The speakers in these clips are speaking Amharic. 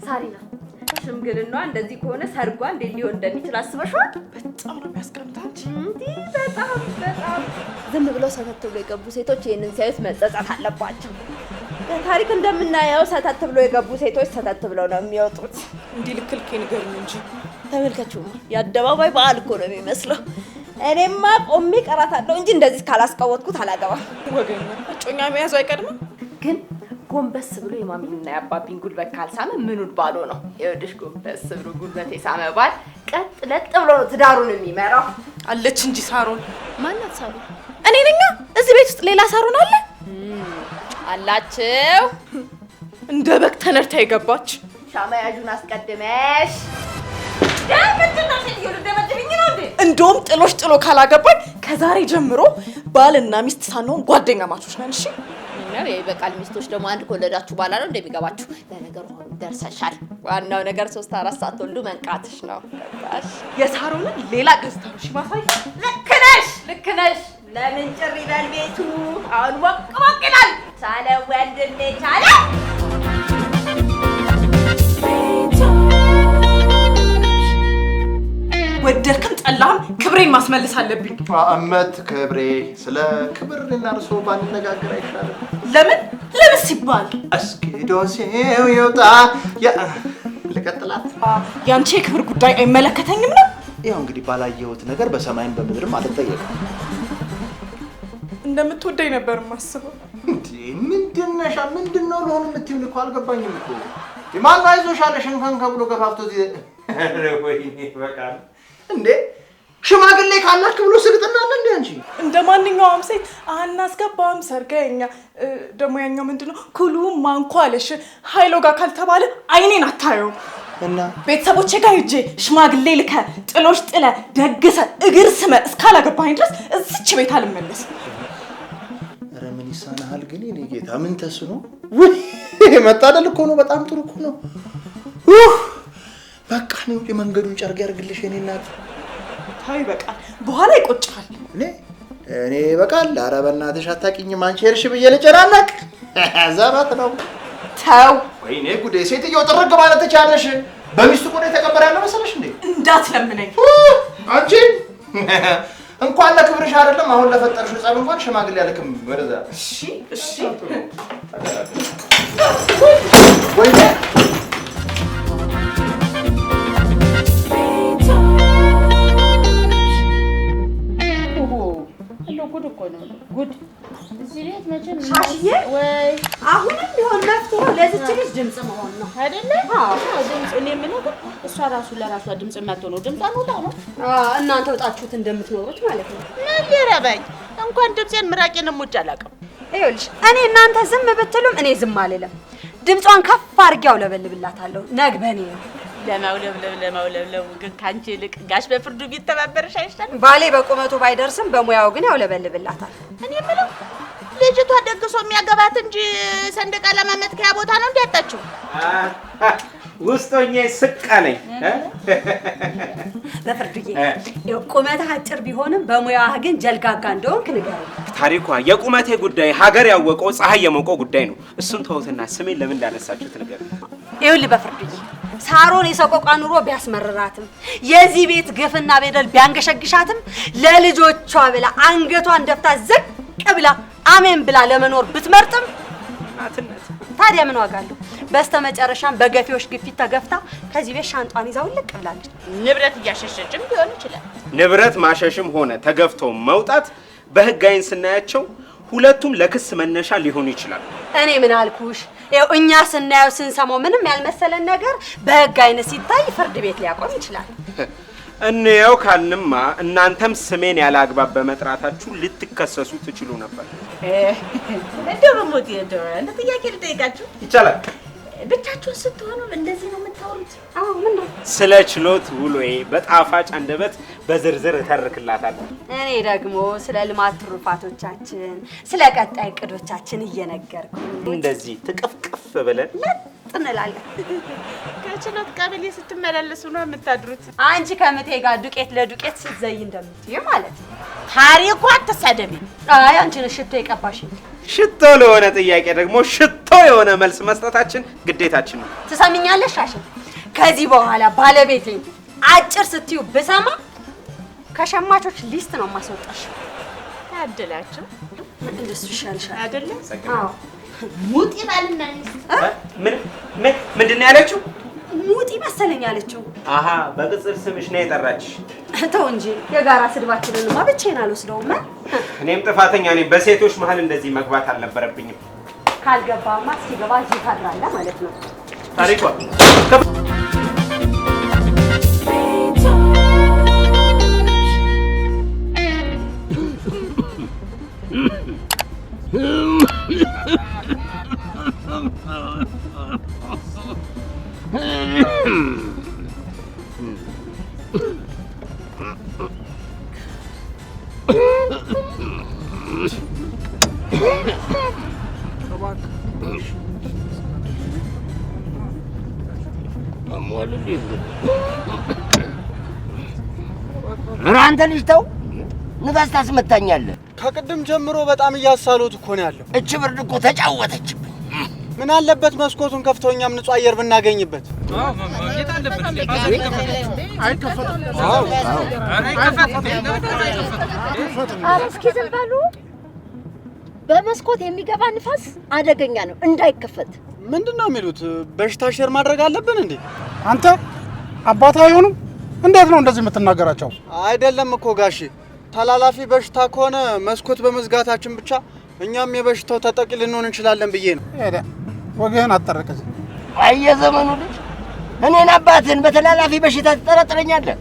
ሳሪና ሽምግልና እንደዚህ ከሆነ ሰርጓ እንዴት ሊሆን እንደሚችል አስበሽዋል? በጣም ነው የሚያስቀምጣች። በጣም ዝም ብለው ሰተት ብሎ የገቡ ሴቶች ይሄንን ሲያዩት መጸጸት አለባቸው። በታሪክ እንደምናየው ሰተት ብሎ የገቡ ሴቶች ሰተት ብለው ነው የሚወጡት። እንዲህ ልክልክ ንገሩኝ እንጂ ተመልከቹ፣ የአደባባይ በዓል እኮ ነው የሚመስለው። እኔማ ቆሜ ቀራታለሁ እንጂ እንደዚህ ካላስቀወጥኩት አላገባም። ወገኛ እጮኛ መያዙ አይቀድምም። ግን ጎንበስ ብሎ የማሚንና የአባቢን ጉልበት ካልሳመ ምኑን ባሎ ነው? ይኸውልሽ ጎንበስ ብሎ ጉልበት የሳመ ባል ቀጥ ለጥ ብሎ ነው ትዳሩን የሚመራው። አለች እንጂ ሳሮን። ማናት ሳሮን? እኔ ነኝ። እዚህ ቤት ውስጥ ሌላ ሳሮን አለ? አላችሁ። እንደ በግ ተነድታ የገባች። ሻማ ያዡን አስቀድመሽ ደምትነው ሴትዮ ልደበድብኝ ነው እንዴ? እንደውም ጥሎሽ ጥሎ ካላገባኝ ከዛሬ ጀምሮ ባልና ሚስት ሳንሆን ጓደኛ ማቾች ነን። እሺ ነው የበቃል ሚስቶች ደግሞ አንድ ኮለዳችሁ ባላ ነው እንደሚገባችሁ። ለነገሩ አሁን ደርሰሻል። ዋናው ነገር 3-4 ሰዓት ወልዱ መንቃትሽ ነው። ገባሽ? የሳሮንን ሌላ ገዝታሽ ማሳይ። ልክ ነሽ። ለምን ጭር ይላል ቤቱ? አሁን ሞቅ ሞቅ ይላል። ቻለ ወንድሜ ቻለ። ወደድክም ጠላህም ክብሬን ማስመለስ አለብኝ። እመት ክብሬ፣ ስለ ክብር እናርሶ ባንነጋገር አይሻልም? ለምን ሲባል እስኪ ዶሴው ይውጣ። ልቀጥላት። ያንቺ የክብር ጉዳይ አይመለከተኝም ነው። ያው እንግዲህ ባላየሁት ነገር በሰማይም በምድርም አልጠየቅም። እንደምትወደኝ ነበር የማስበው። እንዴ ምንድነሻ? ምንድነው ለሆነ የምትይውን እኮ አልገባኝም እኮ። ማን አይዞሻል ሽንከን ከብሎ ገፋፍቶ ወይኔ በቃል እንዴ ሽማግሌ ካላክ ብሎ ስግጥና አለ እንዴ? አንቺ እንደ ማንኛውም ሴት አናስገባም ሰርገኛ ደግሞ ያኛው ምንድነው ኩሉ ማንኳለሽ ኃይሎ ጋር ካልተባለ አይኔን አታየው። እና ቤተሰቦቼ ጋር ሂጄ ሽማግሌ ልከ ጥሎሽ ጥለ ደግሰ እግር ስመ እስካላገባኝ ድረስ እዚች ቤት አልመለስ። ኧረ ምን ይሳናል ግን የኔ ጌታ ምን ተስኖ ወይ መጣደል እኮ ነው። በጣም ጥሩ እኮ ነው። በቃ ነው የመንገዱን ጨርቅ ያርግልሽ የኔ እናት። ታይ በቃል በኋላ ይቆጫል። እኔ በቃል ኧረ በእናትሽ አታውቂኝም አንቺ ሄድሽ ብዬ ልጨናነቅ ዘበት ነው። ተው ወይኔ ጉዴ ሴትዮ ጥርግ ማለት ትቻለሽ። በሚስቱ ቆዳ የተቀበረ ያለው መሰለሽ እንዴ? እንዳትለምነኝ አንቺ እንኳን ለክብርሽ አይደለም አሁን ለፈጠርሽው ጸብ እንኳን ሽማግሌ ያልክም ወደዛ። እሺ ወይኔ ጉድ እኮ ነው ጉድ። እዚህ ቤት መቼም ሻሽዬ ወይ አሁንም ቢሆን መፍትሄው ለዚች ልጅ ድምጽ መሆን ነው አይደለ? አዎ ድምጽ። እኔ የምለው ግን እሷ ራሱ ለራሷ ድምጽ የማትሆነው ድምጽ አንወጣ ነው። እናንተ ወጣችሁት እንደምትኖሩት ማለት ነው። ምን ይረባኝ እንኳን ድምጼን ምራቄንም ውጭ አላውቅም። ይኸውልሽ እኔ እናንተ ዝም ብትሉም እኔ ዝም አልልም። ድምጿን ከፍ አድርጌ አውለበልብላታለሁ። ነግበኔ ነው ለማውለብለብ ግን ካንቺ ይልቅ ጋሽ በፍርዱ ቢተባበርሽ አይሻልም? ባሌ በቁመቱ ባይደርስም በሙያው ግን ያውለበልብላታል። እኔ የምለው ልጅቷ ደግሶ የሚያገባት እንጂ ሰንደቅ ዓላማ መትከያ ቦታ ነው እንዲያጣችው። ውስጦኛ ስቃለኝ በፍርዱዬ ቁመትህ አጭር ቢሆንም በሙያህ ግን ጀልጋጋ እንደሆንክ ንገረኝ። ታሪኳ የቁመቴ ጉዳይ ሀገር ያወቀው ፀሐይ የሞቀው ጉዳይ ነው። እሱን ተውትና ስሜን ለምን እንዳነሳችሁት ንገረኝ። ይኸውልህ በፍርዱዬ ሳሮን የሰቆቃ ኑሮ ቢያስመርራትም የዚህ ቤት ግፍና በደል ቢያንገሸግሻትም ለልጆቿ ብላ አንገቷን ደፍታ ዝቅ ብላ አሜን ብላ ለመኖር ብትመርጥም እናትነት ታዲያ ምን ዋጋ አለው? በስተመጨረሻም በገፊዎች ግፊት ተገፍታ ከዚህ ቤት ሻንጧን ይዛው ልቅ ብላለች። ንብረት እያሸሸችም ሊሆን ይችላል። ንብረት ማሸሽም ሆነ ተገፍቶ መውጣት በህግ አይን ስናያቸው ሁለቱም ለክስ መነሻ ሊሆኑ ይችላል። እኔ ምን አልኩሽ? ያው እኛ ስናየው ስንሰማው ምንም ያልመሰለን ነገር በህግ አይን ሲታይ ፍርድ ቤት ሊያቆም ይችላል። እንየው ካልንማ እናንተም ስሜን ያለ አግባብ በመጥራታችሁ ልትከሰሱ ትችሉ ነበር። እንደውም እንደ ጥያቄ ልጠይቃችሁ ይቻላል? ብቻችሁን ስትሆኑ እንደዚህ ነው የምታወሩት? አዎ ምን ነው? ስለ ችሎት ውሎዬ በጣፋጭ አንደበት በዝርዝር እተርክላታለሁ። እኔ ደግሞ ስለ ልማት ትሩፋቶቻችን፣ ስለ ቀጣይ እቅዶቻችን እየነገርኩ እንደዚህ ትቅፍቅፍ ብለን እንላለን። ከችሎት ቀበሌ ስትመላለሱ ነው የምታድሩት? አንቺ ከምቴ ጋር ዱቄት ለዱቄት ስትዘይ እንደምትይ ማለት ነው። ታሪኩ አትሳደቢ። አይ አንቺ ነሽ ሽቶ የቀባሽ። ሽቶ ለሆነ ጥያቄ ደግሞ ሽቶ የሆነ መልስ መስጠታችን ግዴታችን ነው። ትሰሚኛለሽ አሽ? ከዚህ በኋላ ባለቤቴን አጭር ስትዩ ብሰማ ከሸማቾች ሊስት ነው ማስወጣሽ። ታድላችሁ። እንደሱ ይሻልሻል አይደለ? አዎ። ሙጢ ባልና ምንድን ነው ያለችው? ሙጢ መሰለኝ አለችው። አሃ በቅጽል ስምሽ ነው የጠራችሽ? ተው እንጂ የጋራ ስድባችንንማ ብቻዬን አልወስደውም። እኔም ጥፋተኛ ነኝ። በሴቶች መሀል እንደዚህ መግባት አልነበረብኝም። ካልገባማ እስኪገባ እዚህ ታድራለህ ማለት ነው። ታሪኳ አንተ ልጅ ተው፣ ንፋስ ታስመታኛለህ። ከቅድም ጀምሮ በጣም እያሳሉት እኮ ነው ያለው። እች ብርድ እኮ ተጫወተችብኝ። ምን አለበት መስኮቱን ከፍተው እኛም ንጹህ አየር ብናገኝበት? ኧረ እስኪ ዝም በሉ። በመስኮት የሚገባ ንፋስ አደገኛ ነው፣ እንዳይከፈት። ምንድን ነው የሚሉት? በሽታ ሼር ማድረግ አለብን እንዴ? አንተ አባት አይሆኑም? እንዴት ነው እንደዚህ የምትናገራቸው? አይደለም እኮ ጋሼ፣ ተላላፊ በሽታ ከሆነ መስኮት በመዝጋታችን ብቻ እኛም የበሽታው ተጠቂ ልንሆን እንችላለን ብዬ ነው። ሄደ ወገን አጠረቀኝ። አየዘመኑ ልጅ እኔን አባትህን በተላላፊ በሽታ ትጠረጥረኛለህ?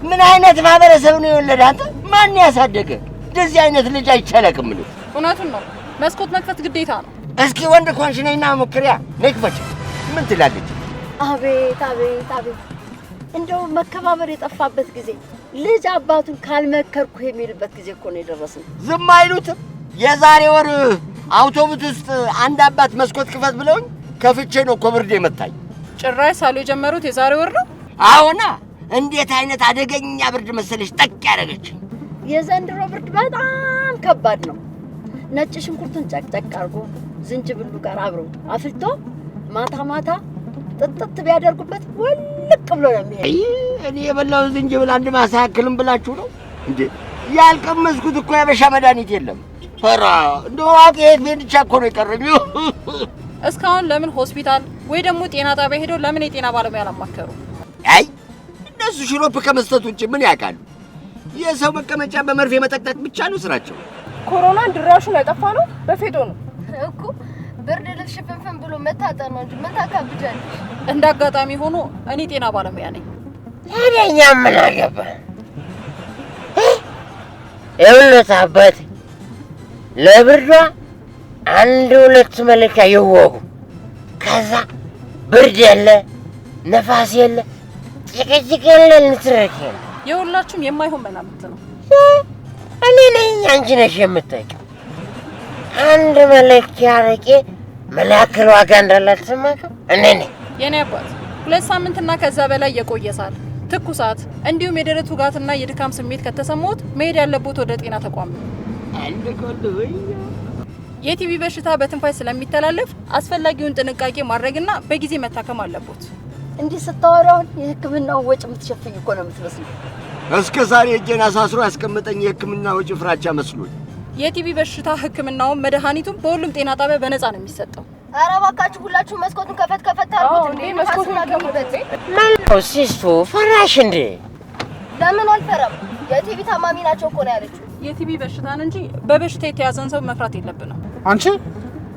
ምን አይነት ማህበረሰብ ነው የወለደ? አንተ ማን ያሳደገ? እንደዚህ አይነት ልጅ አይቻለቅም ነው። እውነቱን ነው። መስኮት መክፈት ግዴታ ነው። እስኪ ወንድ ኮንሽ ነይና ሞክሪያ። ነክፈች ምን ትላለች? አቤት አቤት አቤት! እንደው መከባበር የጠፋበት ጊዜ፣ ልጅ አባቱን ካልመከርኩ የሚልበት ጊዜ እኮ ነው የደረስነው። ዝም አይሉትም። የዛሬ ወር አውቶቡስ ውስጥ አንድ አባት መስኮት ክፈት ብለውኝ ከፍቼ ነው እኮ ብርድ የመታኝ። ጭራሽ ሳሉ የጀመሩት የዛሬ ወር ነው። አዎና፣ እንዴት አይነት አደገኛ ብርድ መሰለሽ ጠቅ ያደረገች። የዘንድሮ ብርድ በጣም ከባድ ነው። ነጭ ሽንኩርቱን ጨቅጨቅ አድርጎ ዝንጅብሉ ጋር አብሮ አፍልቶ ማታ ማታ ጥጥት ቢያደርጉበት ወልቅ ብሎ ነው የሚሄድ። እኔ የበላው ዝንጅብል አንድ ማሳ ያክልም ብላችሁ ነው እንዴ? ያልቀመስኩት እኮ ያበሻ መድኃኒት የለም። ፈራ እንደው አቄት ብቻ እኮ ነው የቀረኝ። እስካሁን ለምን ሆስፒታል ወይ ደግሞ ጤና ጣቢያ ሄደው ለምን የጤና ባለሙያ አላማከሩ? አይ እነሱ ሽሮፕ ከመስጠት ውጭ ምን ያውቃሉ? የሰው መቀመጫ በመርፌ መጠቅጠቅ ብቻ ነው ስራቸው። ኮሮና ድራሹን ያጠፋ ነው በፌዶ ነው እኮ። ብርድ ልብስ ሽፍንፍን ብሎ መታጠር ነው እንጂ ምን ታካብጃለሽ? እንደ አጋጣሚ ሆኖ እኔ ጤና ባለሙያ ነኝ። ታዲያ እኛ ምን አገባን? ይኸውልህ አባቴ፣ ለብርዷ አንድ ሁለት መለኪያ ይወጉ። ከዛ ብርድ የለ፣ ነፋስ የለ፣ ጭቅጭቅ የለ፣ ንትርክ የለ። የሁላችሁም የማይሆን መላምት ነው። እኔ ነኝ አንቺ ነሽ የምታውቂው። አንድ መለኪያ አረቄ ምን ያክል ዋጋ እንዳላት ትሰማለህ? እኔ ነኝ። የኔ አባት 2 ሳምንትና ከዛ በላይ የቆየ ሳል፣ ትኩሳት እንዲሁም የደረት ውጋትና የድካም ስሜት ከተሰማዎት መሄድ ያለቦት ወደ ጤና ተቋም ነው። አንድ ቆልበይ የቲቪ በሽታ በትንፋሽ ስለሚተላለፍ አስፈላጊውን ጥንቃቄ ማድረግና በጊዜ መታከም አለቦት። እንዲህ ስታወራውን የሕክምናውን ወጪ የምትሸፍኝ እኮ ነው የምትመስለው። እስከ ዛሬ እጄን አሳስሮ ያስቀመጠኝ የሕክምና ወጪ ፍራቻ መስሎኝ። የቲቪ በሽታ ሕክምናውን መድኃኒቱም በሁሉም ጤና ጣቢያ በነፃ ነው የሚሰጠው። ኧረ እባካችሁ ሁላችሁ መስኮቱን ከፈት ከፈት አድርጉት እንዴ! መስኮቱን አገቡበት። ምነው ሲስቱ ፈራሽ እንዴ? ለምን አልፈራም? የቲቪ ታማሚ ናቸው እኮ ነው ያለችው። የቲቪ በሽታን እንጂ በበሽታ የተያዘን ሰው መፍራት የለብንም። አንቺ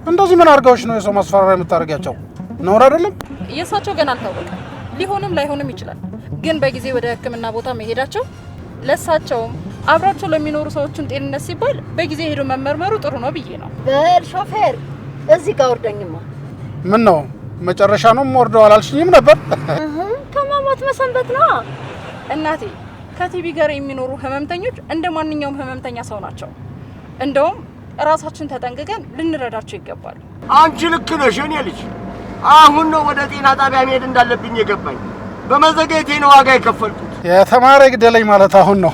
እንደዚህ ምን አድርገውሽ ነው የሰው ማስፈራሪያ የምታደርጊያቸው? ነውር አይደለም? የእሳቸው ገና አልታወቀም። ሊሆንም ላይሆንም ይችላል። ግን በጊዜ ወደ ሕክምና ቦታ መሄዳቸው ለእሳቸውም አብራቸው ለሚኖሩ ሰዎችም ጤንነት ሲባል በጊዜ ሄዶ መመርመሩ ጥሩ ነው ብዬ ነው። በል ሾፌር፣ እዚህ ጋር ወርደኝማ። ምን ነው መጨረሻ ነው ወርደው አላልሽኝም ነበር? ከማሞት መሰንበት ነው እናቴ። ከቲቪ ጋር የሚኖሩ ህመምተኞች እንደ ማንኛውም ህመምተኛ ሰው ናቸው። እንደውም ራሳችን ተጠንቅቀን ልንረዳቸው ይገባል። አንቺ ልክ ነሽ የኔ ልጅ። አሁን ነው ወደ ጤና ጣቢያ መሄድ እንዳለብኝ የገባኝ። በመዘግየቴ ነው ዋጋ የከፈልኩት። የተማረ ግደለኝ ማለት አሁን ነው።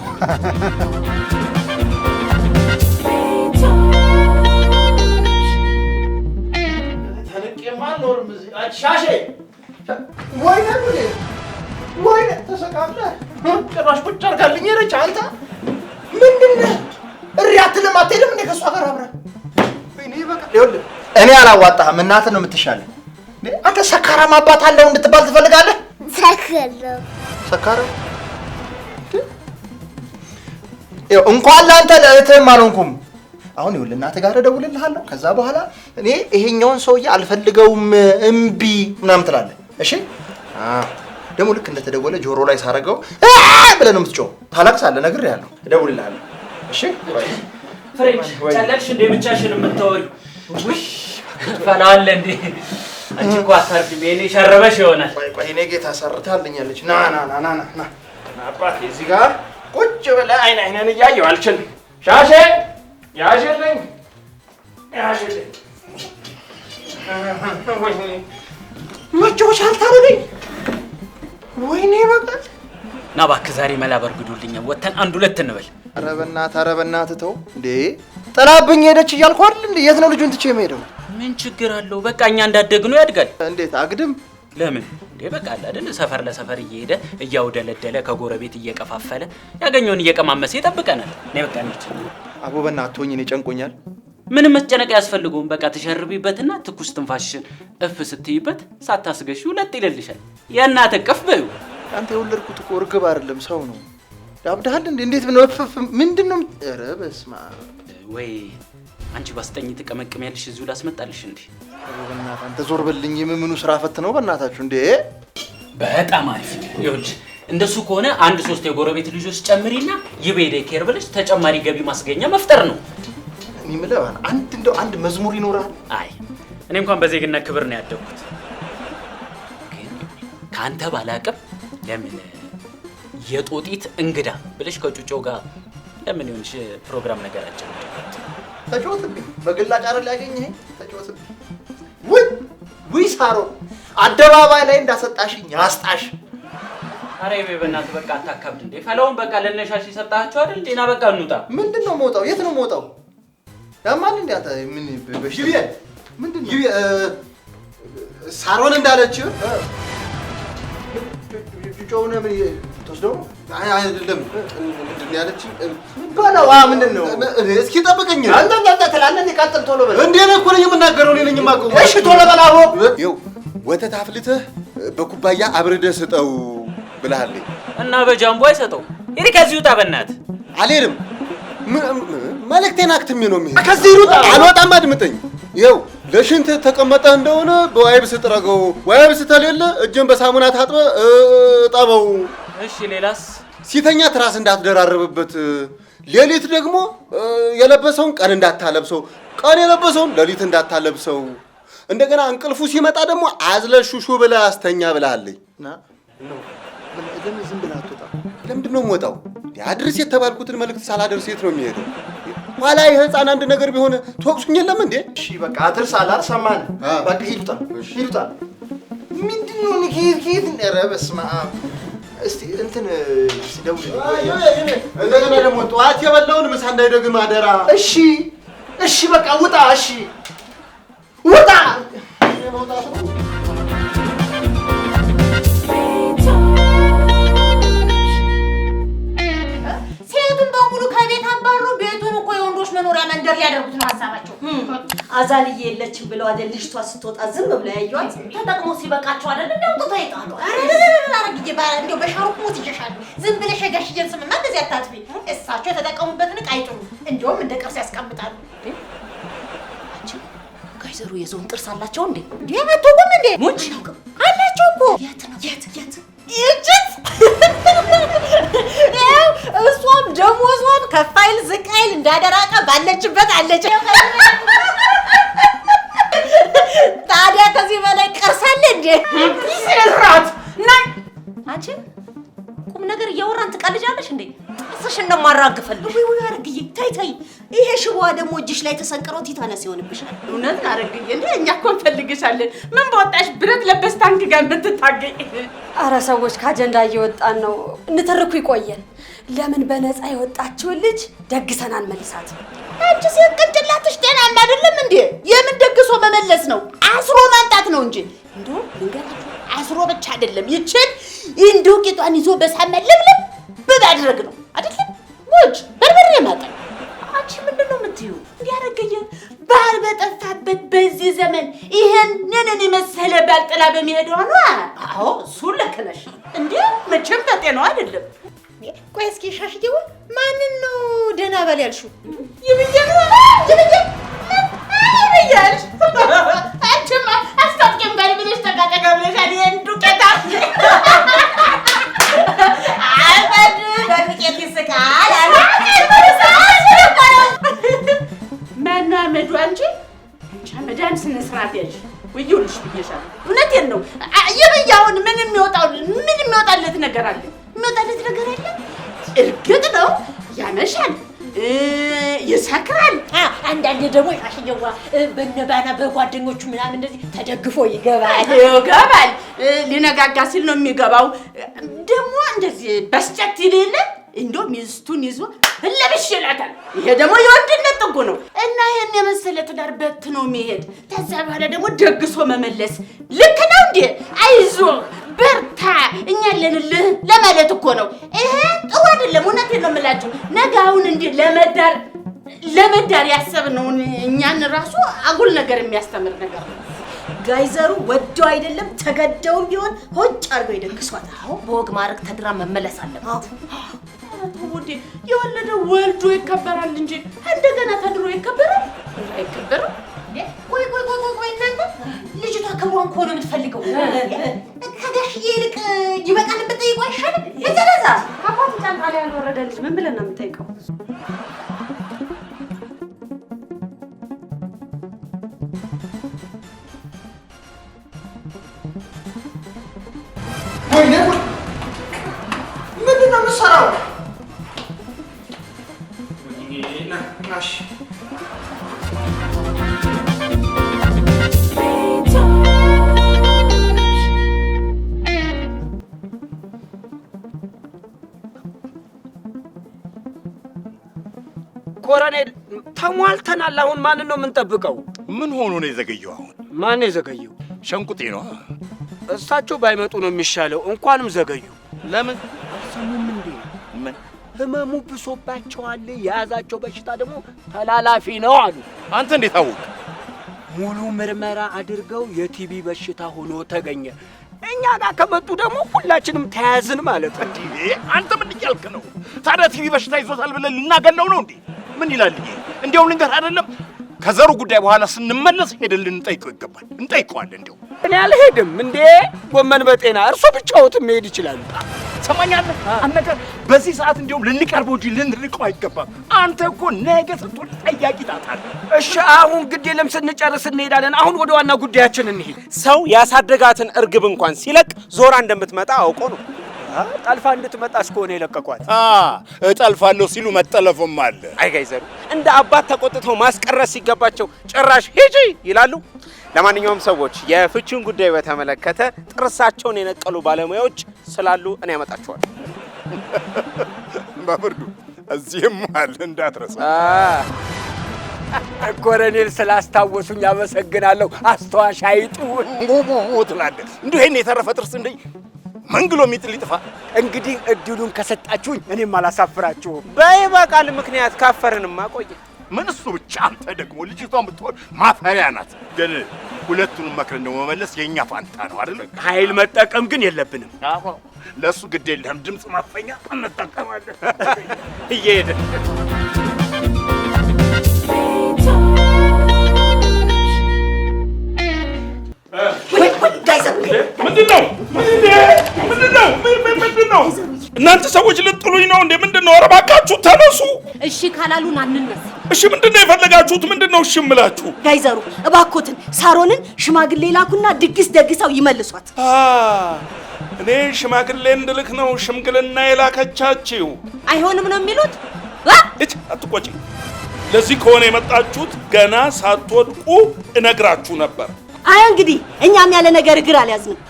ሻሼ ወይኔ ጉዴ ወይኔ ተሰቃለህ ጭራሽ ቁጭ አድርጋልኝ ሄደች አንተ ምንድን ነህ እሪ አትልም አትሄድም እንደ ከእሷ ጋር አብረን ወይኔ በቃ ይኸውልህ እኔ አላዋጣህም እናትህ ነው የምትሻለኝ አንተ ሰካራም አባት አለው እንድትባል ትፈልጋለህ ሰካራም ይኸው እንኳን ለአንተ ለእህትህም አልሆንኩም አሁን ይኸውልህ እናትህ ጋር እደውልልሃለሁ ከዛ በኋላ እኔ ይሄኛውን ሰውዬ አልፈልገውም እምቢ ምናምን ትላለህ እሺ ደግሞ ልክ እንደተደወለ ጆሮ ላይ ሳረገው ብለህ ነው የምትጮህ ታለቅሳለህ ነግሬሃለሁ እደውልልሃለሁ እሺ ፍሬንች ጨለልሽ እንደ ብቻሽን የምታወሪው ውይ ፈላለ እንዴ አንቺ እኮ አታርፊም የኔ ሸረበሽ ይሆናል ቆይ እኔ ጌታ ሰርታልኛለች ና አባቴ እዚህ ጋር ቁጭ ብለህ አይነን እያየሁ አልችልም ሻሼ ያዥልኝ መጮሽ አልታረገኝ ወይኔ በቃ ና እባክህ ዛሬ መላ በርግዱልኝ ወተን አንድ ሁለት እንበል ኧረ በእናትህ ተው እንዴ ጥላብኝ ሄደች እያልኩ አይደል እንዴ የት ነው ልጁን ትቼ የምሄደው ምን ችግር አለው በቃ እኛ እንዳደግነው ያድጋል እንዴት አግድም ለምን እንዴ በቃ አይደል ሰፈር ለሰፈር እየሄደ እያውደለደለ ከጎረቤት እየቀፋፈለ ያገኘውን እየቀማመሰ ይጠብቀናል እኔ በቃ እንዴ አቦ በእናትህ ሆኝ እኔ ጨንቆኛል ምንም መጨነቅ ያስፈልገውም በቃ ተሸርቢበትና ትኩስ ትንፋሽን እፍ ስትይበት ሳታስገሽ ሁለት ይልልሻል የእናት እቅፍ በይው አንተ የወለድኩት እኮ እርግብ አይደለም ሰው ነው ያብዳሃል እንዴ እንዴት ነው ምንድነው ኧረ በስመ አብ ወይ አንቺ ባስጠኝ ተቀመቅሚያለሽ እዚሁ ላስመጣልሽ እንዴ በእናትህ አንተ ዞር በልኝ የምኑ ስራ ፈት ነው በእናታችሁ እንዴ በጣም አሪፍ ይኸውልሽ እንደሱ ከሆነ አንድ ሶስት የጎረቤት ልጆች ጨምሪና ይቤደ ኬር ብለሽ ተጨማሪ ገቢ ማስገኛ መፍጠር ነው እኔ የምለው አንድ መዝሙር ይኖራል አይ እኔ እንኳን በዜግነት ክብር ነው ያደግኩት ካንተ ባላቀም ለምን የጦጢት እንግዳ ብለሽ ከጩጮው ጋር ለምን ይሆንሽ ፕሮግራም ነገራችን ተጫወትብኝ በግላጭ አይደል ያገኘኝ ተጫወትብኝ ውይ ሳሮ አደባባይ ላይ እንዳሰጣሽኝ ያስጣሽ አሬ በእናትህ በቃ አታካብድ እንዴ ፈላውን በቃ ለነሻሽ ይሰጣችሁ አይደል ጤና በቃ እንውጣ ምንድነው ሞጣው የት ነው ሞጣው ያማን እንዴ አንተ ምን በሽቢ ምንድነው ይቢ ሳሮን እንዳለችው ጩጮው ነው ምን ተወስደው አይ አይደለም ምንድነው ያለችኝ ባላው ምንድነው እስኪ ጠብቀኝ አንተ ተላልነ ይቀጥል ቶሎ በል እንዴ ነው እኮ ነው የምናገረው እኔ ነኝ የማውቀው እሺ ቶሎ በላው ይው ወተት አፍልተህ በኩባያ አብረደ ስጠው ብለሃልኝ እና በጃምቦ አይሰጠው ይሄ ከዚህ ውጣ በእናትህ አልሄድም መልእክቴን አክትሜ ነው የሚሄድ ከዚህ ይሩጣ አልወጣም አድምጠኝ ይው ለሽንት ተቀመጠ እንደሆነ በዋይብስ ጥረገው ዋይብስ ተሌለ እጅን በሳሙና ታጥበ እጠበው እሺ ሌላስ ሲተኛ ትራስ እንዳትደራረብበት ሌሊት ደግሞ የለበሰውን ቀን እንዳታለብሰው ቀን የለበሰውን ሌሊት እንዳታለብሰው እንደገና እንቅልፉ ሲመጣ ደግሞ አዝለሹሹ ብለህ አስተኛ ብለሃልኝና ለምን ዝም ብለህ አትወጣም ለምንድነው የምወጣው ያድርስ የተባልኩትን መልእክት ሳላደርስ የት ነው የሚሄደው ኋላ የህፃን አንድ ነገር ቢሆን ተወቅሱኝ የለም እንዴ እሺ በቃ አድርስ አላርሰማን በቃ ሂዱታ ምንድነው ንኪት ኧረ በስመ አብ እስቲ እንትን ሲደውል እንደገና ደግሞ ጠዋት የበላውን ምሳ እንዳይደግም አደራ እሺ በቃ ውጣ እሺ ውጣ ሴቱን በሙሉ ከቤት አባሩ ቤቱን እኮ የወንዶች መኖሪያ መንደር ሊያደርጉት ነው ሀሳባቸው አዛልዬ የለችም ብለው አይደል ልጅቷ ስትወጣ ዝም ብለው ያዩዋት ተጠቅሞ ሲበቃቸው አይደል እንደውጥቶ ይጣሉ አረግዬ እንደው በሻሩት ሞት ይሸሻል ዝም ብለሽ ጋሽጀን ስምማ እንደዚህ አታጥፊ እሳቸው የተጠቀሙበትን ዕቃ አይጥሉ እንደውም እንደ ቅርስ ያስቀምጣሉ አንቺ ጋይዘሩ የዞን ጥርስ አላቸው እንዴ የመጡም እንዴ ሙጭ አላቸው እኮ የት ይጭት እሷም ደሞዟም ከፋይል ዝቃይል እንዳደራቀ ባለችበት አለች ታዲያ ከዚህ በላይ ቀርሳለ እንዴ ሲራት ናይ አንቺ ቁም ነገር እያወራን ትቀልጃለሽ እንዴ ጥርስሽን ነው ማራግፈልሽ ወይ አረግዬ ታይ ይሄ ሽቦዋ ደግሞ እጅሽ ላይ ተሰንቅሮ ቲታነስ ይሆንብሻል እውነት አረግዬ እንዴ እኛ እኮ እንፈልግሻለን ምን በወጣሽ ብረት ለበስ ታንክ ጋር የምትታገኝ አረ ሰዎች ካጀንዳ እየወጣን ነው እንትርኩ ይቆየን ለምን በነፃ የወጣችውን ልጅ ደግሰን አንመልሳት አንቺ ሲቀንጭላትሽ ደህና አይደለም እንዴ የምን ደግሶ መመለስ ነው አስሮ ማንጣት ነው እንጂ እንደው ልንገራችሁ አስሮ ብቻ አይደለም ይችን እንደው ቂጧን ይዞ በሳማ ለምለም በማድረግ ነው አይደለም ወጭ በርበሬ ማጠን አንቺ ምንድነው የምትይው እንዲያረገየ ባል በጠፋበት በዚህ ዘመን ይሄንን የመሰለ ባልጥላ በሚሄደው ነው አዎ እሱ ልክ ነሽ እንዴ መቼም በጤናው አይደለም ቆይ እስኪ ሻሽዬው ማንን ነው ደህና ባል ያልሽው ይብየው ይብያልሽ አንቺማ አስታውቂም ባል ብለሽ ተቃጠቀ ብለሽ አይደል ዱቄታ አበድ በዱቄት ይስቃል ማናመዱ አንቺ መዳም ስነ ስርዓት ያዥ ወይውልሽ ብዬሻለሁ እውነቴን ነው ይብያውን ምን የሚወጣለት ነገር አለ የሚወጣለት ነገር አለ እርግጥ ነው ያመሻል ይሰክራል አንዳንዴ ደግሞ ሻሽየዋ በነባና በጓደኞቹ ምናምን እንደዚህ ተደግፎ ይገባል ሊነጋጋ ሲል ነው የሚገባው ደግሞ እንደዚህ በስጨት ይሌለ እንዶ ሚስቱን ይዞ ለብሽ ይላታል ይሄ ደግሞ የወንድነት ጥጉ ነው እና ይሄን የመሰለ ትዳር በት ነው የሚሄድ ከዛ በኋላ ደግሞ ደግሶ መመለስ ልክ ነው እንዴ አይዞ በርታ እኛ ለልልህ ለማለት እኮ ነው ይሄ ጥሩ አይደለም እውነቴን ነው የምላችሁ ነጋውን እንዴ ለመዳር ያሰብነው እኛን ራሱ አጉል ነገር የሚያስተምር ነገር ነው ጋይዘሩ ወደው አይደለም ተገደውም ቢሆን ሆጭ አርገው ይደግሷት አዎ በወግ ማረግ ተድራ መመለስ አለበት ወዴ የወለደው ወልዶ ይከበራል እንጂ እንደገና ተድሮ ይከበራል አይከበርም ቆይ እናንተ ልጅቷ ከቧን ኮነ የምትፈልገው ከጋሽዬ ይልቅ ይበቃል ብትጠይቁ አይሻልም ለዘለዛ አባቱ ጫንቃ ላይ ያልወረደ ልጅ ምን ብለን ነው የምንጠይቀው ምንድን ነው የምትሰራው? ናሽ ኮሎኔል ተሟልተናል። አሁን ማንን ነው የምንጠብቀው? ምን ሆኖ ነው የዘገየው? አሁን ማን ነው የዘገየው? ሸንቁጤ ነው። እሳቸው ባይመጡ ነው የሚሻለው። እንኳንም ዘገዩ። ለምን አሰሙም እንዴ? ምን ህመሙ ብሶባቸዋል። የያዛቸው በሽታ ደግሞ ተላላፊ ነው አሉ። አንተ እንዴት አወቅ? ሙሉ ምርመራ አድርገው የቲቢ በሽታ ሆኖ ተገኘ። እኛ ጋር ከመጡ ደግሞ ሁላችንም ተያዝን ማለት ነው። አንተ ምን እያልክ ነው? ታዲያ ቲቢ በሽታ ይዞታል ብለን ልናገለው ነው እንዴ? ምን ይላል ይሄ? እንዲያው ልንገር አይደለም ከዘሩ ጉዳይ በኋላ ስንመለስ ሄደን ልንጠይቀው ይገባል። እንጠይቀዋለን። እንዲያው እኔ አልሄድም እንዴ ጎመን በጤና እርሶ ብቻዎትን መሄድ ይችላሉ። ሰማኛለህ? አንተ በዚህ ሰዓት እንዲያውም ልንቀርበው እንጂ ልንርቀው አይገባም። አንተ እኮ ነገ ስትወልድ ጠያቂ ታጣለህ። እሺ አሁን ግድ የለም ስንጨርስ እንሄዳለን። አሁን ወደ ዋና ጉዳያችን እንሄድ። ሰው ያሳደጋትን እርግብ እንኳን ሲለቅ ዞራ እንደምትመጣ አውቆ ነው። ጠልፋ እንድትመጣ እስከሆነ የለቀቋት። እጠልፋለሁ ሲሉ መጠለፉም አለ። አይ ጋይዘሩ እንደ አባት ተቆጥተው ማስቀረት ሲገባቸው ጭራሽ ሂጂ ይላሉ። ለማንኛውም ሰዎች የፍቺውን ጉዳይ በተመለከተ ጥርሳቸውን የነቀሉ ባለሙያዎች ስላሉ እኔ ያመጣቸዋለሁ። በብርዱ እዚህም አለ እንዳትረሳ። ኮሎኔል ስላስታወሱኝ አመሰግናለሁ። አስተዋሽ አይጡ ትላለህ። እንዲሁ ይሄን የተረፈ ጥርስ እንደ መንግሎ የሚጥል ይጥፋ። እንግዲህ እድሉን ከሰጣችሁኝ እኔም አላሳፍራችሁም። በይበቃል። ምክንያት ካፈርንማ ቆየ። ምን እሱ ብቻ አንተ ደግሞ ልጅቷን ብትሆን ማፈሪያ ናት። ግን ሁለቱንም መክረን ደግሞ መመለስ የኛ ፋንታ ነው አይደል? ኃይል መጠቀም ግን የለብንም። ለሱ ግድ የለህም። ድምፅ ማፈኛ እንጠቀማለን። እየሄደ ምንድነው? እናንተ ሰዎች ልጥሉኝ ነው እንዴ? ምንድነው? ኧረ እባካችሁ ተነሱ። እሺ ካላሉን አንነሳ። እሺ ምንድነው የፈለጋችሁት? ምንድነው እሺ እምላችሁ? ጋይዘሩ እባኮትን ሳሮንን ሽማግሌ ላኩና ድግስ ደግሰው ይመልሷት። እኔ ሽማግሌ እንድልክ ነው ሽምግልና የላከቻችሁ? አይሆንም ነው የሚሉት። እጭ አትቆጪ። ለዚህ ከሆነ የመጣችሁት ገና ሳትወድቁ እነግራችሁ ነበር። አይ እንግዲህ እኛም ያለ ነገር እግር አልያዝንም።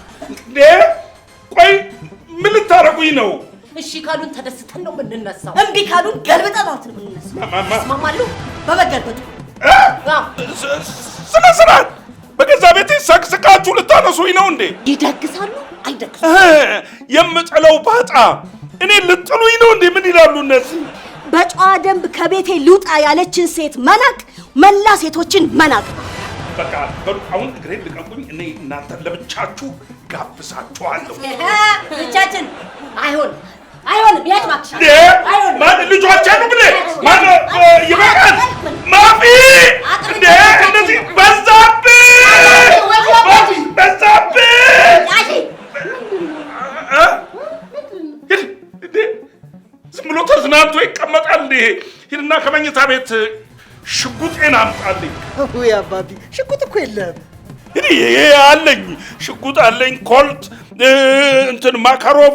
ቆይ ምን ልታረጉኝ ነው? እሺ ካሉን ተደስተን ነው የምንነሳው። እምቢ ካሉን ገልብጠናት ነው የምንነሳው። ይስማማሉ? በበገልበጡ ስነ ስርዓት በገዛ ቤቴ ሰቅስቃችሁ ልታነሱኝ ነው እንዴ? ይደግሳሉ አይደግሱ? የምጥለው ባጣ እኔ ልጥሉኝ ነው እንዴ? ምን ይላሉ እነዚህ? በጨዋ ደንብ ከቤቴ ልውጣ ያለችን ሴት መናቅ መላ ሴቶችን መናቅ። በቃ በሉ አሁን እግሬን ልቀቁኝ። እኔ እናንተ ለብቻችሁ ጋብዛችኋለሁ። ብቻችን አይሆን አይሆን ቢያት ማክሽ አይሆን ማን ልጆች አሉ ብለ ማን ይበቃል። ማፊ እንዴ እንደዚህ በዛብህ ዝም ብሎ ተዝናንቶ ይቀመጣል እንዴ? ሂድና ከመኝታ ቤት ሽጉጤን አምጣልኝ። ወይ አባቢ ሽጉጥ እኮ የለም። እኔ አለኝ ሽጉጥ አለኝ። ኮልት እንትን ማካሮቭ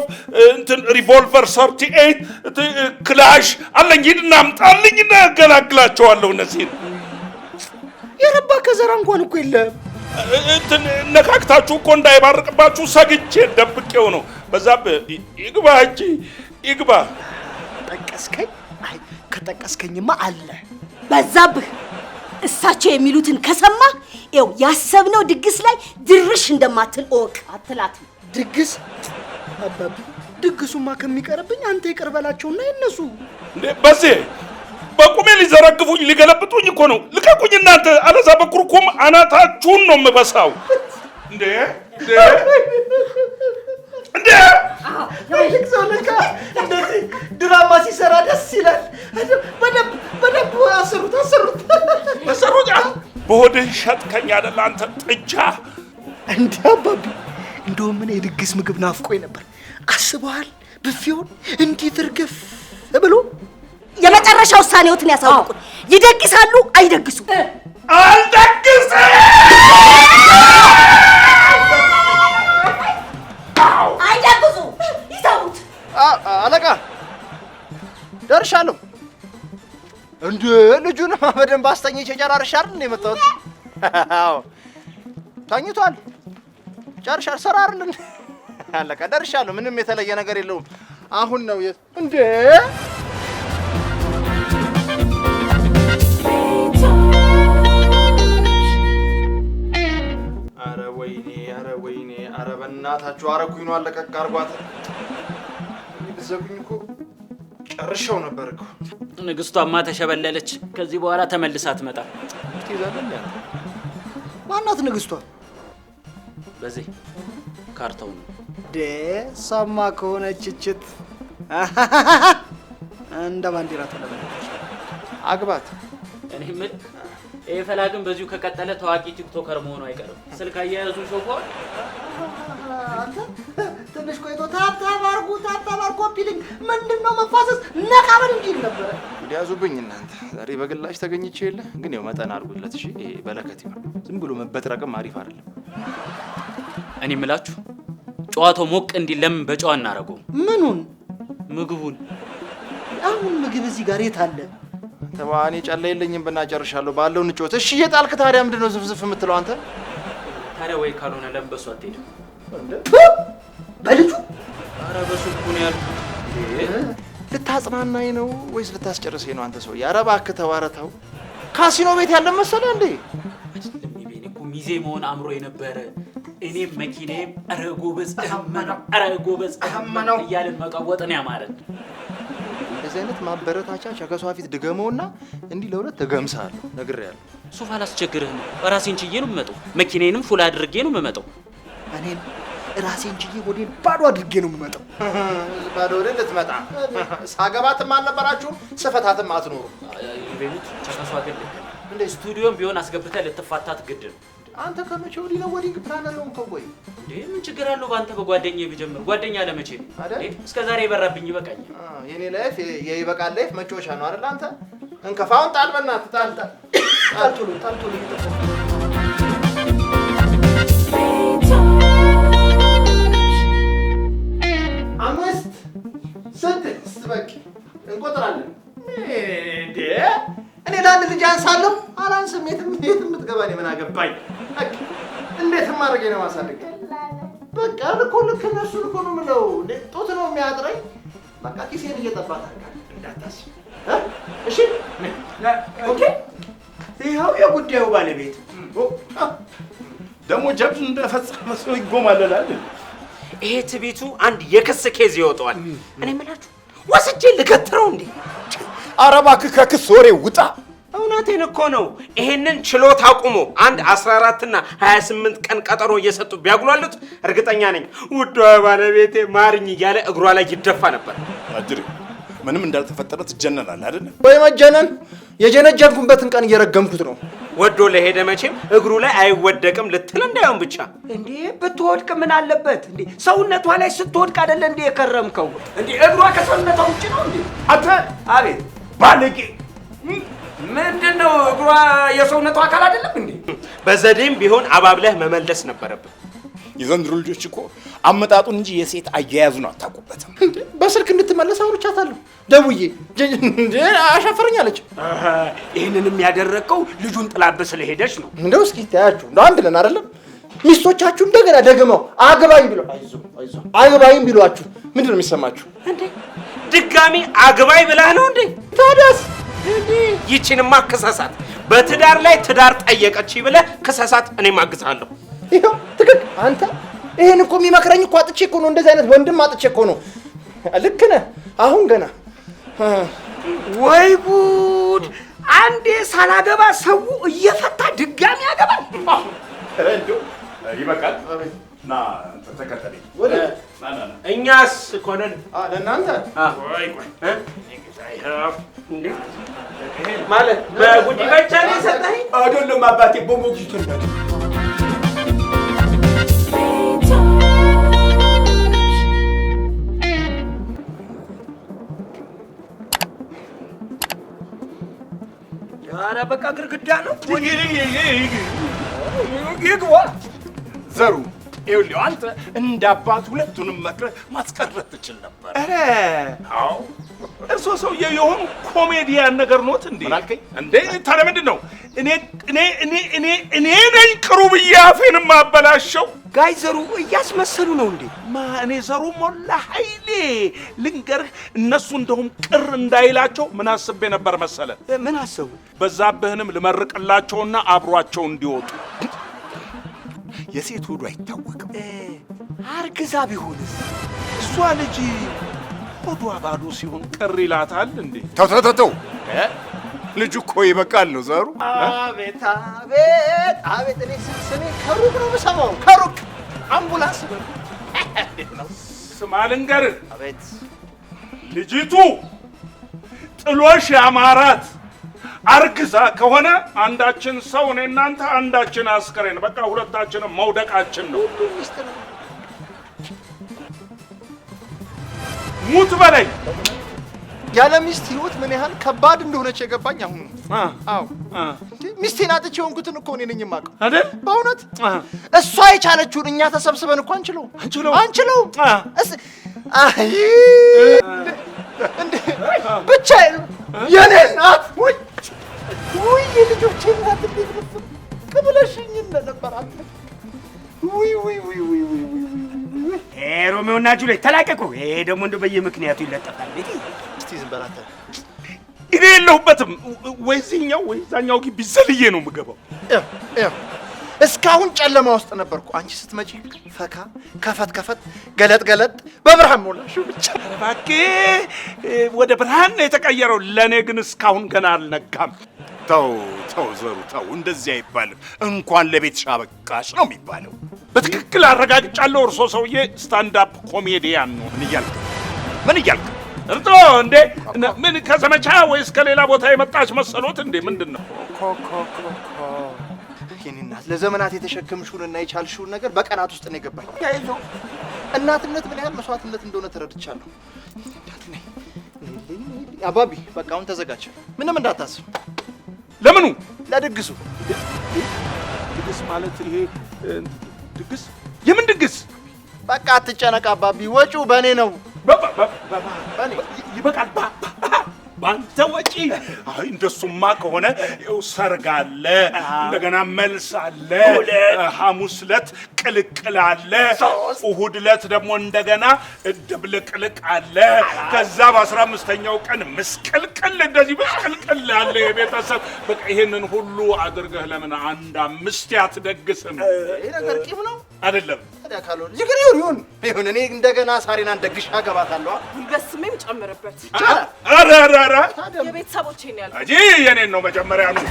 እንትን ሪቮልቨር 38 ክላሽ አለኝ። ሂድና አምጣልኝ እና ያገላግላቸዋለሁ እነዚህን። የረባ ከዘራ እንኳን እኮ የለም። እንትን ነካክታችሁ እኮ እንዳይባርቅባችሁ ሰግቼ ደብቄው ነው። በዛብህ ይግባ እንጂ ይግባ። ጠቀስከኝ? አይ ከጠቀስከኝማ አለ። በዛብህ እሳቸው የሚሉትን ከሰማ ይኸው ያሰብነው ድግስ ላይ ድርሽ እንደማትል እወቅ። አትላትም ድግስ? አባቢ ድግሱማ ከሚቀርብኝ አንተ ይቅር በላቸውና ይነሱ። እንዴ በዚህ በቁሜ ሊዘረግፉኝ ሊገለብጡኝ እኮ ነው። ልቀቁኝ እናንተ፣ አለዛ በኩርኩም አናታችሁን ነው የምበሳው። እንዴ እንዴ እንዴ ትልቅ ሰው ለካ እንደዚህ ድራማ ሲሰራ ደስ ይላል። በደንብ አሰሩት። በሆድህ ሸጥከኝ አይደል አንተ ጥጃ። እንዴ አባቢ እንደውም ምን የድግስ ምግብ ናፍቆኝ ነበር። አስበዋል ብፌውን እንዴት እርግፍ ብሎ የመጨረሻ ውሳኔዎትን ያሳውቁን። ይደግሳሉ አይደግሱ? አልደግስም። አይደግሱ ይተውት። አለቃ ደርሻለሁ። እንዴ ልጁን በደንብ አስተኝቼ ጨራርሻ አይደል እንደ የመጣሁት? አዎ ተኝቷል። ጨርሻል። ሰራ አይደል? አለቃ ደርሻለሁ። ምንም የተለየ ነገር የለውም። አሁን ነው እንዴ ኧረ በእናታችሁ አረኩኝ ነው። አለቀቅ አርጓት። ብትዘጉኝ እኮ ጨርሻው ነበር እኮ። ንግስቷማ ተሸበለለች። ከዚህ በኋላ ተመልሳ አትመጣም። ትይዛለህ? ማናት ንግስቷ? በዚህ ካርታው ነው ሰማ ከሆነች እችት እንደ ባንዲራ ተለበለች። አግባት። እኔ ምን ይሄ ፈላ ግን በዚሁ ከቀጠለ ታዋቂ ቲክቶከር መሆኑ አይቀርም። ስልክ አያያዙ ሾፏል። አንተ ትንሽ ቆይቶ ታብታብ ኮፒ ሊንክ ምንድነው መፋሰስ ነቃበል እንጂ ነበር። ሊያዙብኝ እናንተ ዛሬ በግላሽ ተገኝቼ የለ ግን ያው መጠን አድርጉለት። እሺ ይሄ በለከት ይሁን። ዝም ብሎ መበጥረቅም አሪፍ አይደለም። እኔ የምላችሁ ጨዋታው ሞቅ እንዲል ለምን በጨዋ እናደርገው? ምኑን? ምግቡን። አሁን ምግብ እዚህ ጋር የት አለ? ተባኔ ጨላ የለኝም ብናጨርሻለሁ ባለው እንጮት። እሺ እየጣልክ ታዲያ ምንድነው ዝፍዝፍ የምትለው አንተ? ታዲያ ወይ ካልሆነ ለምን በሱ አትሄድም? በልጁ ኧረ በሱ እኮ ነው ያልኩት። ልታጽናናኝ ነው ወይስ ልታስጨርሰኝ ነው አንተ ሰው? ኧረ እባክህ ተዋረታው። ካሲኖ ቤት ያለ መሰለህ እንዴ? እኔ እኮ ሚዜ መሆን አምሮ የነበረ እኔም መኪናዬም ኧረ ጎበዝ እህመነው እያልን መቀወጥ ነው ያማረን። እንደዚህ አይነት ማበረታቻ ቸከሷ ፊት ድገመውና እንዲህ ለሁለት ተገምሳለሁ። ነግሬያለሁ። ሱፍ አላስቸግርህም። ራሴን ችዬ ነው የምመጣው። መኪናዬንም ፉል አድርጌ ነው የምመጣው። እኔም ራሴን ችዬ ቦዴን ባዶ አድርጌ ነው የምመጣው። ባዶ ወደ ልትመጣ ሳገባትም አልነበራችሁም ስፈታትም አትኖሩ። ይቤት ቸከሷ ግድ እንደ ስቱዲዮም ቢሆን አስገብተህ ልትፋታት ግድ ነው። አንተ ከመቼ ወዲህ ነው ወዲህ ፕላነር ነው እንከወይ? ምን ችግር አለው በአንተ በጓደኛዬ ብጀምር? ጓደኛ ለመቼ ነው እስከ ዛሬ የበራብኝ ይበቃኛል። የኔ ላይፍ የይበቃል ላይፍ መጮቻ ነው አይደል? አንተ እንከፋውን ጣል፣ በእናትህ ጣል ቶሎ አምስት ስድስት በቃ እንቆጥራለን። እንዴ እኔ ለአንድ ልጅ አንሳለሁ? አላንስም። የትም የምትገባ እኔ ምን አገባኝ? እንዴትም አድርጌ ነው ማሳደግ። በቃ ልክ እነሱን እኮ ነው የምለው። ጡት ነው የሚያጥረኝ። በቃ ኪሴን እየጠባት እንዳታስብ እሺ? ኦኬ። ይኸው የጉዳዩ ባለቤት ደግሞ ጀብድ እንደፈጸመ ሰው ይጎማለላል። ይሄ ትቢቱ አንድ የክስ ኬዝ ይወጣዋል። እኔ የምላችሁ ወስጄ ልገትረው እንዴ? ኧረ እባክህ ከክስ ወሬ ውጣ። እውነቴን እኮ ነው። ይሄንን ችሎት አቁሞ አንድ 14 እና 28 ቀን ቀጠሮ እየሰጡ ቢያጉላሉት እርግጠኛ ነኝ ውዷ ባለቤቴ ማርኝ እያለ እግሯ ላይ ይደፋ ነበር። አጅሪ ምንም እንዳልተፈጠረ ትጀነናለህ አይደል? ወይ መጀነን የጀነጀንኩበትን ቀን እየረገምኩት ነው። ወዶ ለሄደ መቼም እግሩ ላይ አይወደቅም ልትል እንዳይሆን ብቻ። እንዴ ብትወድቅ ምን አለበት እንዴ? ሰውነቷ ላይ ስትወድቅ አይደለ እንዴ የከረምከው? እንዴ እግሯ ከሰውነቷ ውጭ ነው እንዴ? አንተ አቤት ባለጌ! ምንድነው? እግሯ የሰውነቷ አካል አይደለም እንዴ? በዘዴም ቢሆን አባብለህ መመለስ ነበረብህ። የዘንድሮ ልጆች እኮ አመጣጡን እንጂ የሴት አያያዙን አታውቁበትም። በስልክ እንድትመለስ አውርቻታለሁ ደውዬ እንዴ አሻፈረኛለች። ይህንንም ያደረግከው ልጁን ጥላበት ስለሄደች ነው። እንደው እስኪ ታያችሁ እንደው አንድ ለን አይደለም ሚስቶቻችሁ እንደገና ደግመው አግባኝ ቢሉ አይዞ አግባኝ ቢሏችሁ ምንድን ነው የሚሰማችሁ? እንዴ ድጋሚ አግባኝ ብለህ ነው እንዴ? ታዲያስ እንዴ ይቺንማ ክሰሳት። በትዳር ላይ ትዳር ጠየቀች ብለህ ክሰሳት። እኔም አግዛለሁ። ይሄው ትክክል። አንተ ይሄን እኮ የሚመክረኝ እኮ አጥቼ እኮ ነው። እንደዚህ አይነት ወንድም አጥቼ እኮ ነው። ልክ ነህ። አሁን ገና ወይ ጉድ! አንዴ ሳላገባ ሰው እየፈታ ድጋሚ ያገባል። እንደው ይበቃል። ና ተከተለኝ። እኛስ እኮ ነን ለእናንተ ቆይ እንዴ ማለት በጉዲፈቻ ነው የሰጠኸኝ? አይደለም አባቴ በሞግዚቱ ነው። ኧረ በቃ ግርግዳ ነው ይግባ ዘሩ። ይኸውልህ አንተ እንደ አባት ሁለቱንም መክረህ ማስቀረት ትችል ነበር። ኧረ አዎ እርሶ ሰውዬ የሆኑ ኮሜዲያን ነገር ኖት እንዴ? ምን አልከኝ እንዴ? ታዲያ ምንድን ነው እኔ ነኝ ቅሩ ብዬ አፌንም አበላሸው? ጋይ ዘሩ እያስመሰሉ ነው እንዴ? እኔ ዘሩ ሞላ ኃይሌ ልንገርህ፣ እነሱ እንደውም ቅር እንዳይላቸው ምን አስቤ ነበር መሰለ? ምን አሰቡ? በዛብህንም ልመርቅላቸውና አብሯቸው እንዲወጡ። የሴት ሆዱ አይታወቅም። አርግዛ ቢሆንስ? እሷ ልጅ ሆዷ ባዶ ሲሆን ቅር ይላታል እንዴ? ተው ልጁ እኮ ይበቃል ነው ዘሩ። አቤት አቤት አቤት! እኔ ስሜ ከሩቅ ነው የምሰማው፣ ከሩቅ አምቡላንስ ነው። ስማ ልንገርህ፣ አቤት ልጅቱ ጥሎሽ ያማራት አርግዛ ከሆነ አንዳችን ሰው እኔ እናንተ አንዳችን አስከሬን፣ በቃ ሁለታችንም መውደቃችን ነው። ሙት በለኝ። ያለ ሚስት ህይወት ምን ያህል ከባድ እንደሆነች የገባኝ አሁን ነው። አዎ ሚስቴን አጥቼ የሆንኩትን እኮ እኔ ነኝ የማውቀው አይደል? በእውነት እሷ የቻለችውን እኛ ተሰብስበን እኮ አንችለው። አይ እንዴ ብቻዬን የኔ እናት ውይ የልጆቼ እናት እንዴት ነው ከብለሽኝ እንደነበር አንተ ሮሜውና ጁሊየት ተላቀቁ። ይሄ ደግሞ እንደው በየምክንያቱ ይለጠፋል። እስቲ ዝም በል አንተ። እኔ የለሁበትም። ወይዚህኛው ወይዛኛው ግቢ ዘልዬ ነው የምገባው። እስካሁን ጨለማ ውስጥ ነበርኩ። አንቺ ስትመጪ ፈካ ከፈት ገለጥ በብርሃን ሞላሽው ብቻ። እባክህ ወደ ብርሃን ነው የተቀየረው። ለእኔ ግን እስካሁን ገና አልነጋም። ተው ዘሩ ተው፣ እንደዚህ አይባልም። እንኳን ለቤትሽ አበቃሽ ነው የሚባለው። በትክክል አረጋግጫለሁ። እርሶ ሰውዬ ስታንድ አፕ ኮሜዲያን ነው። ምን እያልክ እርጦ እንዴ? ምን ከዘመቻ ወይስ ከሌላ ቦታ የመጣች መሰሎት እንዴ? ምንድን ነው? የኔ እናት ለዘመናት የተሸከምሽውንና የቻልሽውን ነገር በቀናት ውስጥ ነው የገባኝ። ያይዞ እናትነት ምን ያህል መስዋዕትነት እንደሆነ ተረድቻለሁ። አባቢ በቃ አሁን ተዘጋጅ፣ ምንም እንዳታስብ። ለምኑ? ለድግሱ። ድግስ ማለት ይሄ ድግስ? የምን ድግስ? በቃ አትጨነቅ አባቢ፣ ወጪው በእኔ ነው። ይበቃል። ባንተ ወጪ። አይ እንደሱማ ከሆነ ይኸው ሰርግ አለ፣ እንደገና መልስ አለ፣ ሐሙስ ዕለት ቅልቅል አለ፣ እሑድ ዕለት ደግሞ እንደገና ድብልቅልቅ አለ። ከዛ በ15ኛው ቀን ምስቅልቅል እንደዚህ ምስቅልቅል አለ የቤተሰብ። በቃ ይሄንን ሁሉ አድርገህ ለምን አንድ 5 አትደግስም? ይሄ ነገር ቂም ነው አይደለም? ታዲያ ካልሆነ ይሁን ይሁን ይሁን። እኔ እንደገና ሳሪናን ደግሼ አገባታለሁ። በስሜም ጨምርበት። ኧረ የቤተሰቦቼን ያልኩት እንጂ የኔን ነው መጀመሪያ ነው።